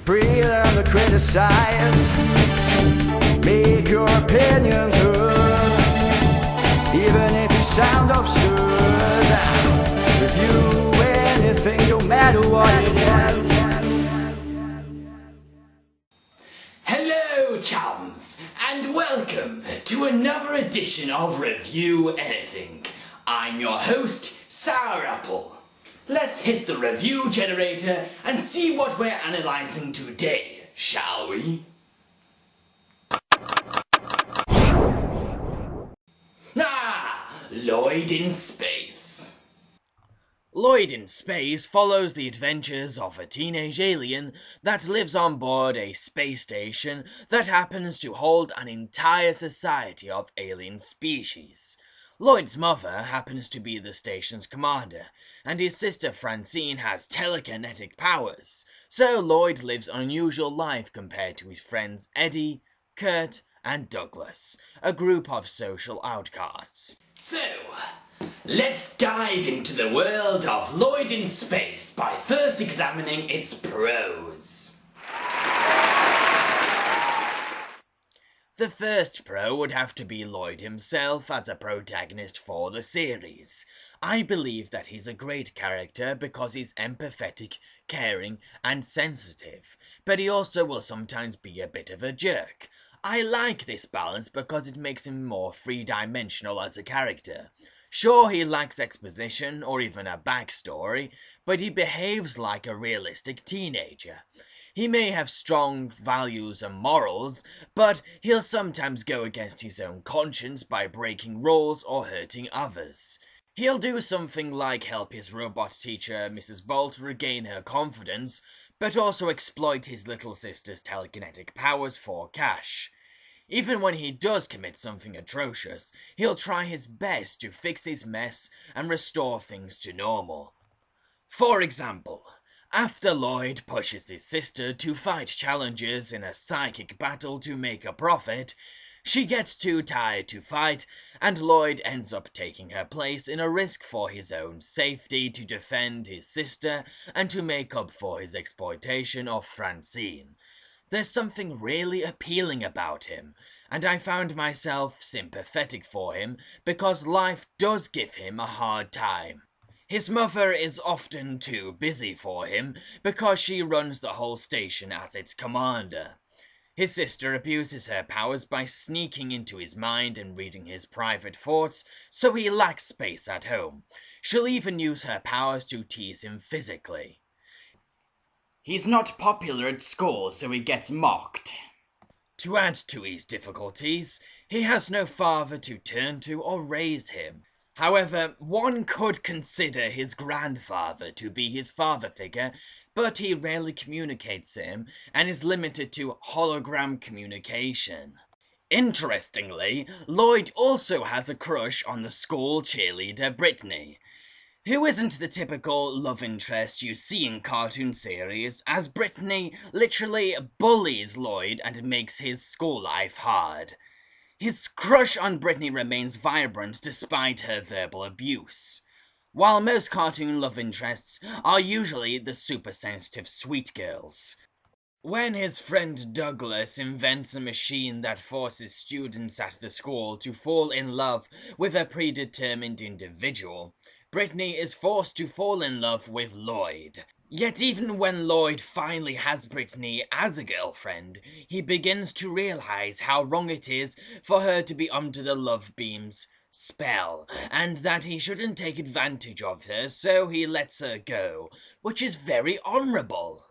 Breathe and criticize. Make your opinions heard. Even if you sound absurd. Review anything, no matter what it is. Hello, chums, and welcome to another edition of Review Anything. I'm your host, Sour Apple. Let's hit the review generator and see what we're analysing today, shall we? Lloyd in Space. Lloyd in Space follows the adventures of a teenage alien that lives on board a space station that happens to hold an entire society of alien species. Lloyd's mother happens to be the station's commander, and his sister Francine has telekinetic powers, so Lloyd lives an unusual life compared to his friends Eddie, Kurt, and Douglas, a group of social outcasts. So, let's dive into the world of Lloyd in Space by first examining its pros. The first pro would have to be Lloyd himself as a protagonist for the series. I believe that he's a great character because he's empathetic, caring, and sensitive, but he also will sometimes be a bit of a jerk. I like this balance because it makes him more three-dimensional as a character. Sure, he lacks exposition or even a backstory, but he behaves like a realistic teenager. He may have strong values and morals, but he'll sometimes go against his own conscience by breaking rules or hurting others. He'll do something like help his robot teacher, Mrs. Walt, regain her confidence, but also exploit his little sister's telekinetic powers for cash. Even when he does commit something atrocious, he'll try his best to fix his mess and restore things to normal. For example, after Lloyd pushes his sister to fight challenges in a psychic battle to make a profit, she gets too tired to fight, and Lloyd ends up taking her place in a risk for his own safety to defend his sister and to make up for his exploitation of Francine. There's something really appealing about him, and I found myself sympathetic for him because life does give him a hard time. His mother is often too busy for him because she runs the whole station as its commander. His sister abuses her powers by sneaking into his mind and reading his private thoughts, so he lacks space at home. She'll even use her powers to tease him physically. He's not popular at school, so he gets mocked. To add to his difficulties, he has no father to turn to or raise him. However, one could consider his grandfather to be his father figure, but he rarely communicates him and is limited to hologram communication. Interestingly, Lloyd also has a crush on the school cheerleader Brittany, who isn't the typical love interest you see in cartoon series, as Brittany literally bullies Lloyd and makes his school life hard. His crush on Brittany remains vibrant despite her verbal abuse. While most cartoon love interests are usually the super-sensitive sweet girls. When his friend Douglas invents a machine that forces students at the school to fall in love with a predetermined individual, Brittany is forced to fall in love with Lloyd. Yet even when Lloyd finally has Brittany as a girlfriend, he begins to realize how wrong it is for her to be under the love beam's spell, and that he shouldn't take advantage of her, so he lets her go, which is very honourable.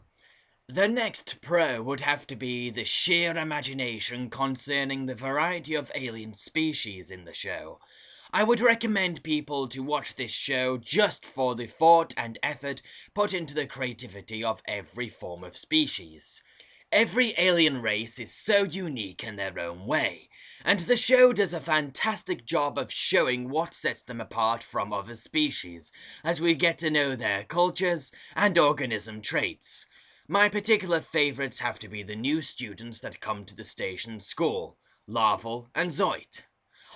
The next pro would have to be the sheer imagination concerning the variety of alien species in the show. I would recommend people to watch this show just for the thought and effort put into the creativity of every form of species. Every alien race is so unique in their own way, and the show does a fantastic job of showing what sets them apart from other species, as we get to know their cultures and organism traits. My particular favourites have to be the new students that come to the station school, Larval and Zoid.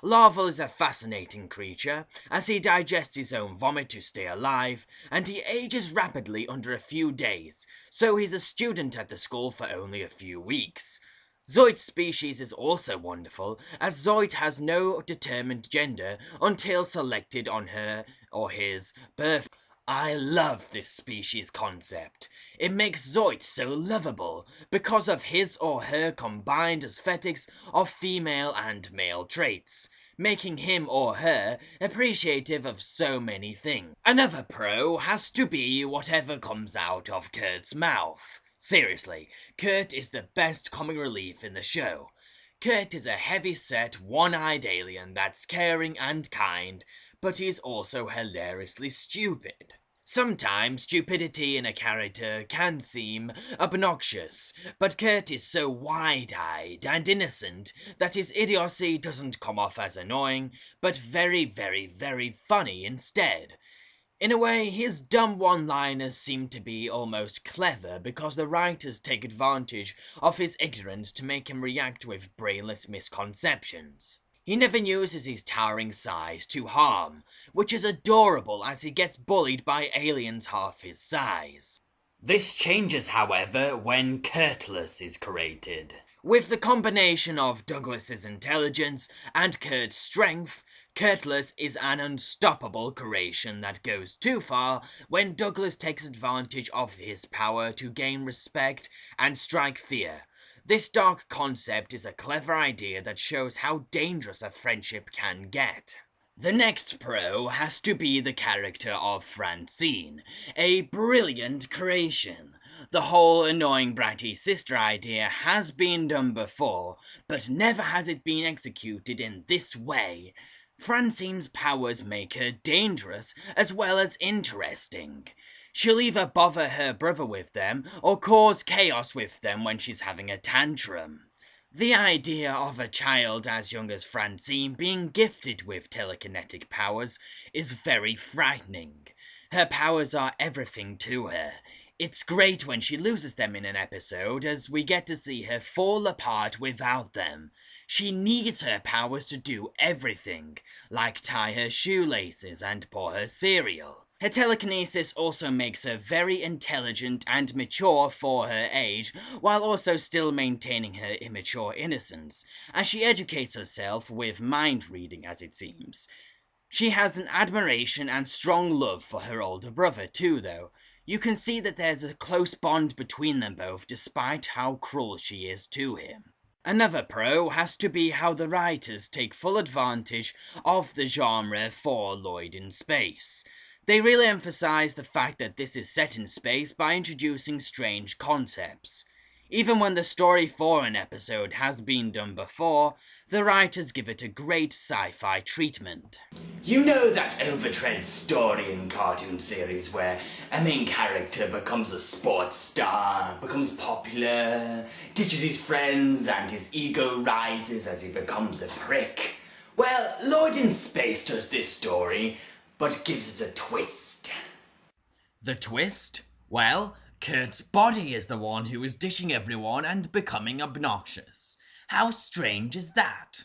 Larval is a fascinating creature, as he digests his own vomit to stay alive, and he ages rapidly under a few days, so he's a student at the school for only a few weeks. Zoid's species is also wonderful, as Zoid has no determined gender until selected on her or his birth. I love this species concept. It makes Zoid so lovable because of his or her combined aesthetics of female and male traits, making him or her appreciative of so many things. Another pro has to be whatever comes out of Kurt's mouth. Seriously, Kurt is the best comic relief in the show. Kurt is a heavy-set, one-eyed alien that's caring and kind, but he's also hilariously stupid. Sometimes stupidity in a character can seem obnoxious, but Kurt is so wide-eyed and innocent that his idiocy doesn't come off as annoying, but very, very, very funny instead. In a way, his dumb one-liners seem to be almost clever because the writers take advantage of his ignorance to make him react with brainless misconceptions. He never uses his towering size to harm, which is adorable as he gets bullied by aliens half his size. This changes, however, when Kurtless is created. With the combination of Douglas's intelligence and Kurt's strength, Kurtless is an unstoppable creation that goes too far when Douglas takes advantage of his power to gain respect and strike fear. This dark concept is a clever idea that shows how dangerous a friendship can get. The next pro has to be the character of Francine, a brilliant creation. The whole annoying bratty sister idea has been done before, but never has it been executed in this way. Francine's powers make her dangerous as well as interesting. She'll either bother her brother with them or cause chaos with them when she's having a tantrum. The idea of a child as young as Francine being gifted with telekinetic powers is very frightening. Her powers are everything to her. It's great when she loses them in an episode, as we get to see her fall apart without them. She needs her powers to do everything, like tie her shoelaces and pour her cereal. Her telekinesis also makes her very intelligent and mature for her age, while also still maintaining her immature innocence, as she educates herself with mind reading, as it seems. She has an admiration and strong love for her older brother too, though. You can see that there's a close bond between them both, despite how cruel she is to him. Another pro has to be how the writers take full advantage of the genre for Lloyd in space. They really emphasize the fact that this is set in space by introducing strange concepts. Even when the story for an episode has been done before, the writers give it a great sci-fi treatment. You know that overtread story in cartoon series where a main character becomes a sports star, becomes popular, ditches his friends, and his ego rises as he becomes a prick? Well, Lloyd in Space does this story, but gives it a twist. The twist? Well, Kurt's body is the one who is dishing everyone and becoming obnoxious. How strange is that?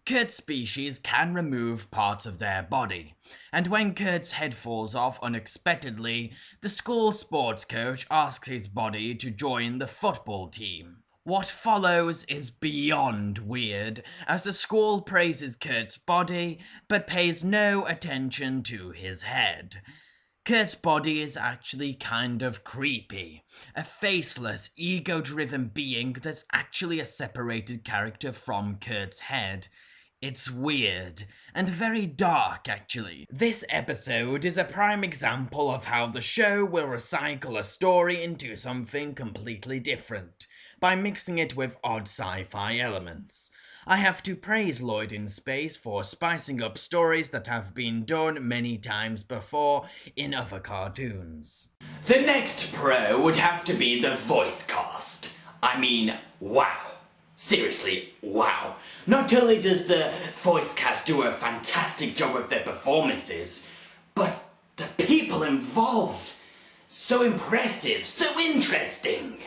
Kurt's species can remove parts of their body, and when Kurt's head falls off unexpectedly, the school sports coach asks his body to join the football team. What follows is beyond weird, as the school praises Kurt's body, but pays no attention to his head. Kurt's body is actually kind of creepy. A faceless, ego-driven being that's actually a separated character from Kurt's head. It's weird, and very dark actually. This episode is a prime example of how the show will recycle a story into something completely different, by mixing it with odd sci-fi elements. I have to praise Lloyd in Space for spicing up stories that have been done many times before in other cartoons. The next pro would have to be the voice cast. I mean, wow. Seriously, wow. Not only does the voice cast do a fantastic job with their performances, but the people involved. So impressive, so interesting.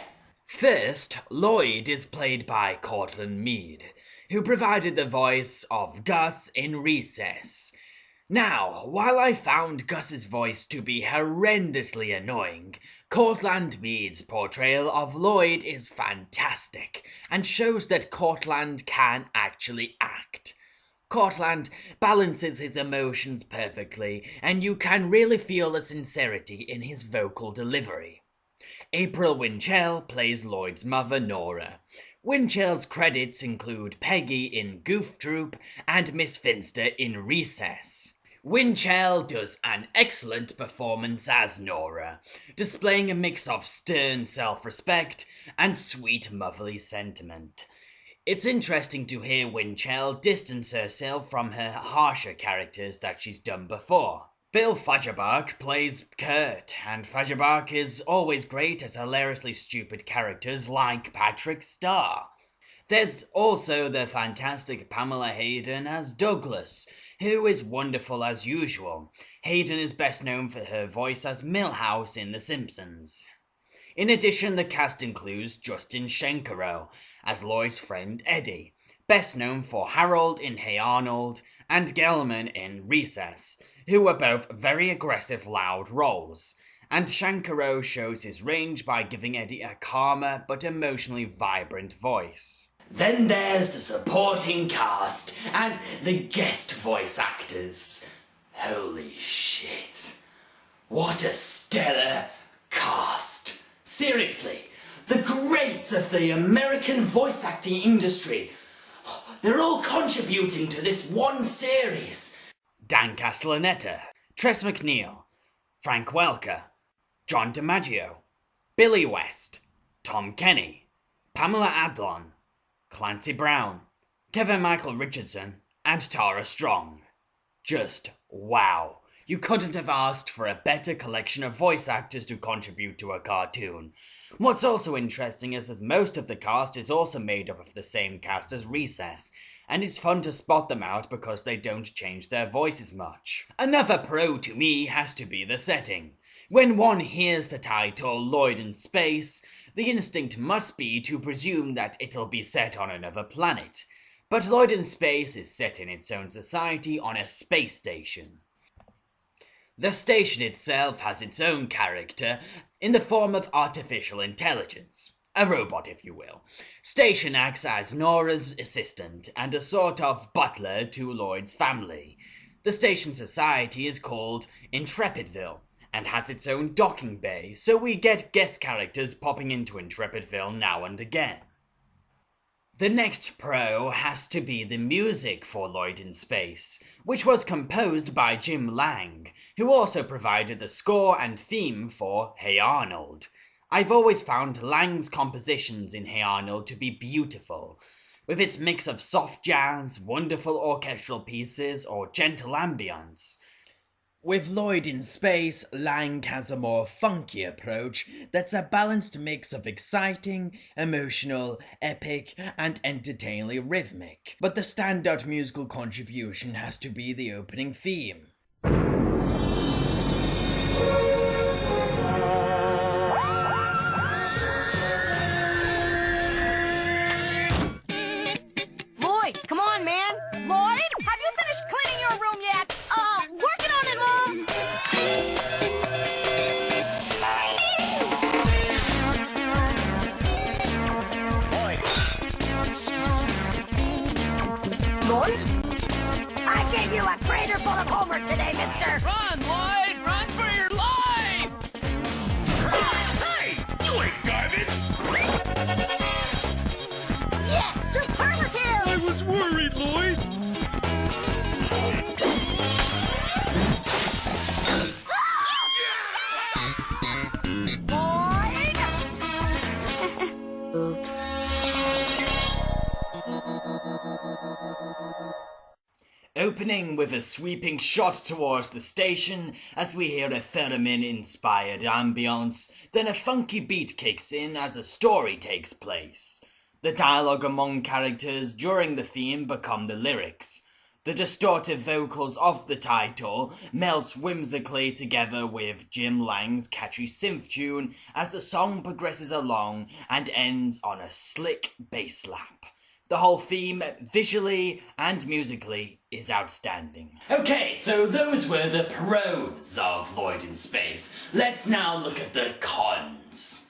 First, Lloyd is played by Cortland Mead. who provided the voice of Gus in Recess. Now, while I found Gus's voice to be horrendously annoying, Cortland Mead's portrayal of Lloyd is fantastic and shows that Cortland can actually act. Cortland balances his emotions perfectly, and you can really feel the sincerity in his vocal delivery. April Winchell plays Lloyd's mother, Nora. Winchell's credits include Peggy in Goof Troop and Miss Finster in Recess. Winchell does an excellent performance as Nora, displaying a mix of stern self-respect and sweet motherly sentiment. It's interesting to hear Winchell distance herself from her harsher characters that she's done before. Bill Fagerbark plays Kurt, and Fagerbark is always great as hilariously stupid characters like Patrick Starr. There's also the fantastic Pamela Hayden as Douglas, who is wonderful as usual. Hayden is best known for her voice as Milhouse in The Simpsons. In addition, the cast includes Justin Shenkarow as Lloyd's friend Eddie, best known for Harold in Hey Arnold and Gelman in Recess, who are both very aggressive, loud roles. And Shenkarow shows his range by giving Eddie a calmer but emotionally vibrant voice. Then there's the supporting cast and the guest voice actors. Holy shit. What a stellar cast. Seriously, the greats of the American voice acting industry. They're all contributing to this one series. Dan Castellaneta, Tress MacNeille, Frank Welker, John DiMaggio, Billy West, Tom Kenny, Pamela Adlon, Clancy Brown, Kevin Michael Richardson, and Tara Strong. Just wow. You couldn't have asked for a better collection of voice actors to contribute to a cartoon. What's also interesting is that most of the cast is also made up of the same cast as Recess, and it's fun to spot them out because they don't change their voices much. Another pro to me has to be the setting. When one hears the title Lloyd in Space, the instinct must be to presume that it'll be set on another planet. But Lloyd in Space is set in its own society on a space station. The station itself has its own character in the form of artificial intelligence. A robot, if you will. Station acts as Nora's assistant and a sort of butler to Lloyd's family. The station society is called Intrepidville and has its own docking bay, so we get guest characters popping into Intrepidville now and again. The next pro has to be the music for Lloyd in Space, which was composed by Jim Lang, who also provided the score and theme for Hey Arnold. I've always found Lang's compositions in Hey Arnold to be beautiful, with its mix of soft jazz, wonderful orchestral pieces, or gentle ambience. With Lloyd in Space, Lang has a more funky approach that's a balanced mix of exciting, emotional, epic, and entertainingly rhythmic. But the standout musical contribution has to be the opening theme. Lloyd, come on, man! Lloyd, have you finished cleaning your room yet? Working on it, Mom! Lloyd? I gave you a crater full of homework today, mister! Run, Lloyd! Run for your life! Hey! You ain't garbage! Yes, superlative! I was worried, Lloyd! Lloyd? Oops. Opening with a sweeping shot towards the station as we hear a theremin-inspired ambience, then a funky beat kicks in as a story takes place. The dialogue among characters during the theme become the lyrics. The distorted vocals of the title melts whimsically together with Jim Lang's catchy synth tune as the song progresses along and ends on a slick bass slap. The whole theme, visually and musically, is outstanding. Okay, so those were the pros of Lloyd in Space. Let's now look at the cons.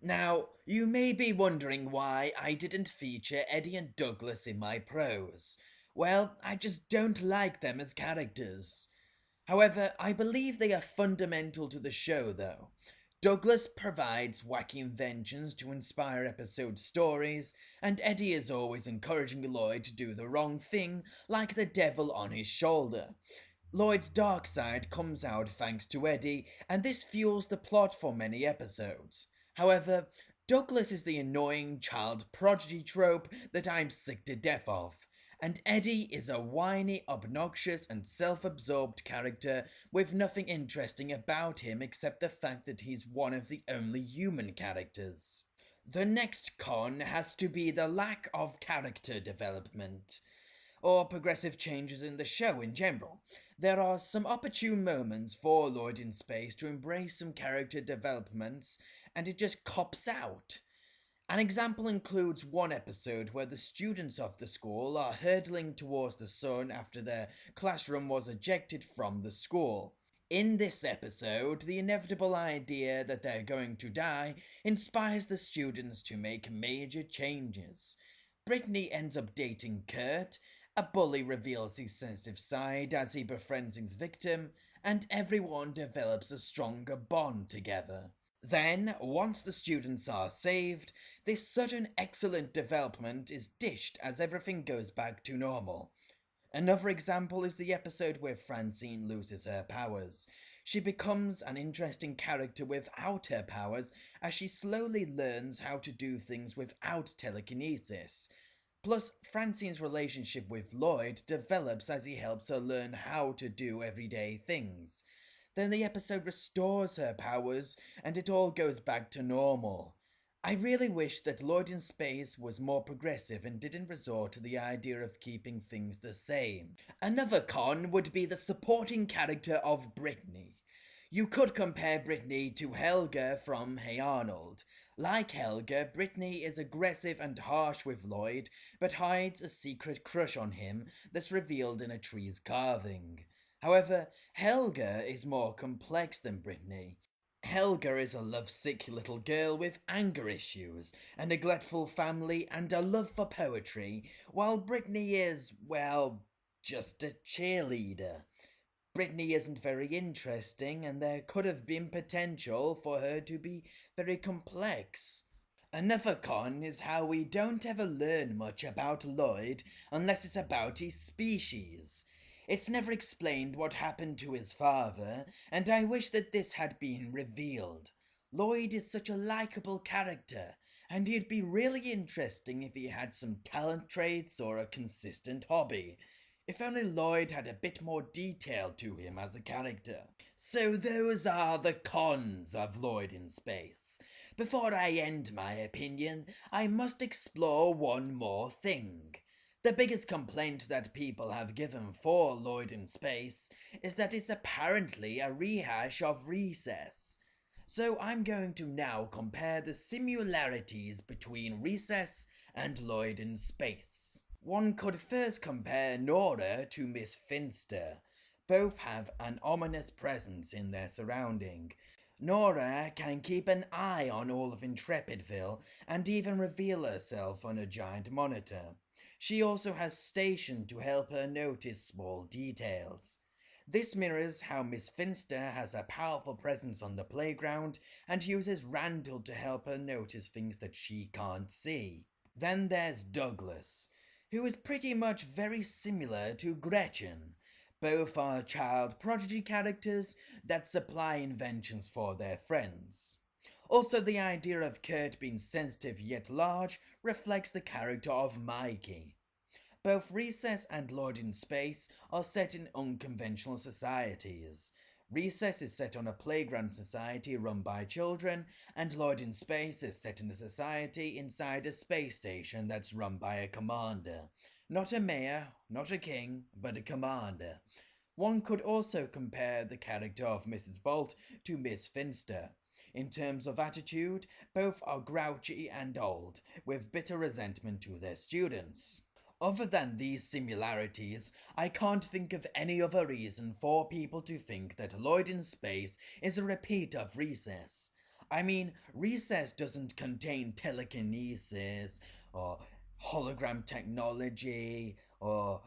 Now, you may be wondering why I didn't feature Eddie and Douglas in my pros. Well, I just don't like them as characters. However, I believe they are fundamental to the show, though. Douglas provides wacky inventions to inspire episode stories, and Eddie is always encouraging Lloyd to do the wrong thing, like the devil on his shoulder. Lloyd's dark side comes out thanks to Eddie, and this fuels the plot for many episodes. However, Douglas is the annoying child prodigy trope that I'm sick to death of. And Eddie is a whiny, obnoxious, and self-absorbed character with nothing interesting about him except the fact that he's one of the only human characters. The next con has to be the lack of character development, or progressive changes in the show in general. There are some opportune moments for Lloyd in Space to embrace some character developments, and it just cops out. An example includes one episode where the students of the school are hurtling towards the sun after their classroom was ejected from the school. In this episode, the inevitable idea that they're going to die inspires the students to make major changes. Brittany ends up dating Kurt, a bully reveals his sensitive side as he befriends his victim, and everyone develops a stronger bond together. Then, once the students are saved, this sudden excellent development is dished as everything goes back to normal. Another example is the episode where Francine loses her powers. She becomes an interesting character without her powers as she slowly learns how to do things without telekinesis. Plus, Francine's relationship with Lloyd develops as he helps her learn how to do everyday things. Then the episode restores her powers, and it all goes back to normal. I really wish that Lloyd in Space was more progressive and didn't resort to the idea of keeping things the same. Another con would be the supporting character of Brittany. You could compare Brittany to Helga from Hey Arnold. Like Helga, Brittany is aggressive and harsh with Lloyd, but hides a secret crush on him that's revealed in a tree's carving. However, Helga is more complex than Brittany. Helga is a lovesick little girl with anger issues, a neglectful family, and a love for poetry, while Brittany is, well, just a cheerleader. Brittany isn't very interesting, and there could have been potential for her to be very complex. Another con is how we don't ever learn much about Lloyd unless it's about his species. It's never explained what happened to his father, and I wish that this had been revealed. Lloyd is such a likable character, and he'd be really interesting if he had some talent traits or a consistent hobby. If only Lloyd had a bit more detail to him as a character. So those are the cons of Lloyd in Space. Before I end my opinion, I must explore one more thing. The biggest complaint that people have given for Lloyd in Space is that it's apparently a rehash of Recess. So I'm going to now compare the similarities between Recess and Lloyd in Space. One could first compare Nora to Miss Finster. Both have an ominous presence in their surrounding. Nora can keep an eye on all of Intrepidville and even reveal herself on a giant monitor. She also has Station to help her notice small details. This mirrors how Miss Finster has a powerful presence on the playground and uses Randall to help her notice things that she can't see. Then there's Douglas, who is pretty much very similar to Gretchen. Both are child prodigy characters that supply inventions for their friends. Also, the idea of Kurt being sensitive yet large reflects the character of Mikey. Both Recess and Lloyd in Space are set in unconventional societies. Recess is set on a playground society run by children, and Lloyd in Space is set in a society inside a space station that's run by a commander. Not a mayor, not a king, but a commander. One could also compare the character of Mrs. Walt to Miss Finster. In terms of attitude, both are grouchy and old, with bitter resentment to their students. Other than these similarities, I can't think of any other reason for people to think that Lloyd in Space is a repeat of Recess. I mean, Recess doesn't contain telekinesis, or hologram technology, or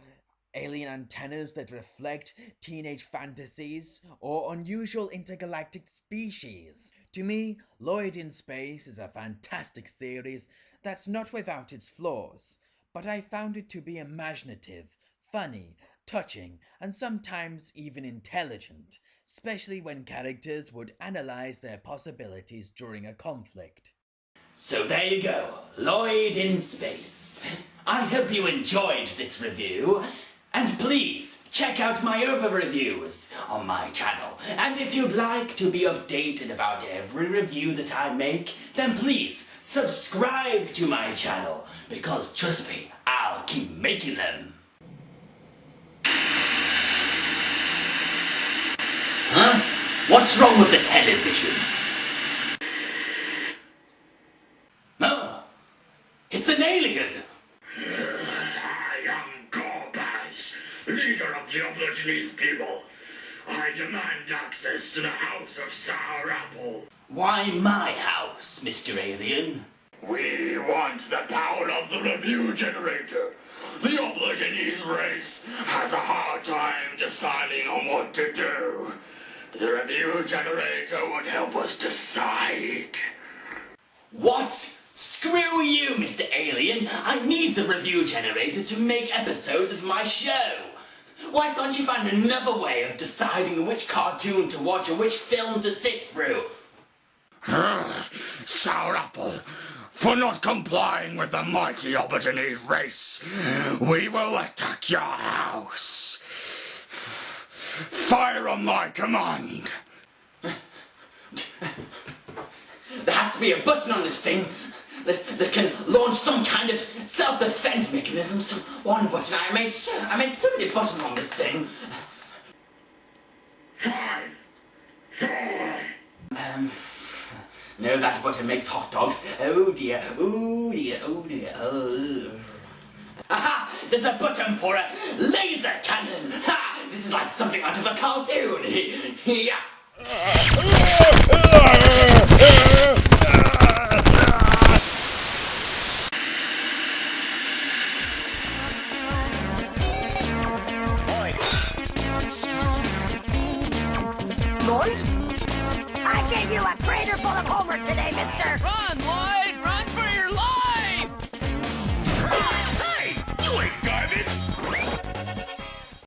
alien antennas that reflect teenage fantasies, or unusual intergalactic species. To me, Lloyd in Space is a fantastic series that's not without its flaws, but I found it to be imaginative, funny, touching, and sometimes even intelligent, especially when characters would analyze their possibilities during a conflict. So there you go, Lloyd in Space. I hope you enjoyed this review, and please check out my other reviews on my channel. And if you'd like to be updated about every review that I make, then please subscribe to my channel, because trust me, I'll keep making them. Huh? What's wrong with the television? Oh, it's an alien! I am Gorbaz, leader of the Aborigines people. I demand access to the House of Sour Apple. Why my house, Mr. Alien? We want the power of the review generator. The Aborigines race has a hard time deciding on what to do. The review generator would help us decide. What? Screw you, Mr. Alien! I need the review generator to make episodes of my show! Why can't you find another way of deciding which cartoon to watch or which film to sit through? Sour Apple, for not complying with the mighty Aborigines race, we will attack your house. Fire on my command. There has to be a button on this thing that can launch some kind of self-defense mechanism. So one button. I made so many buttons on this thing. 5, 4. No, that button makes hot dogs. Oh dear, oh dear, oh dear, oh. Aha! There's a button for a laser cannon! Ha! This is like something out of a cartoon! Yeah! Lloyd? I gave you a crater full of homework today, mister!